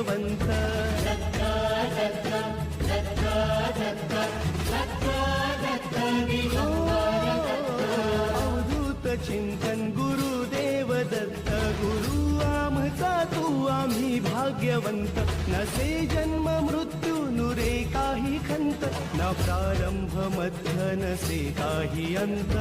भाग्यवंत अवधूत चिंतन गुरुदेव दत्त गुरु आमचा तू आम्ही भाग्यवंत नसे जन्म मृत्यू नुरे काही खंत न प्रारंभ मध्य नसे काही अंत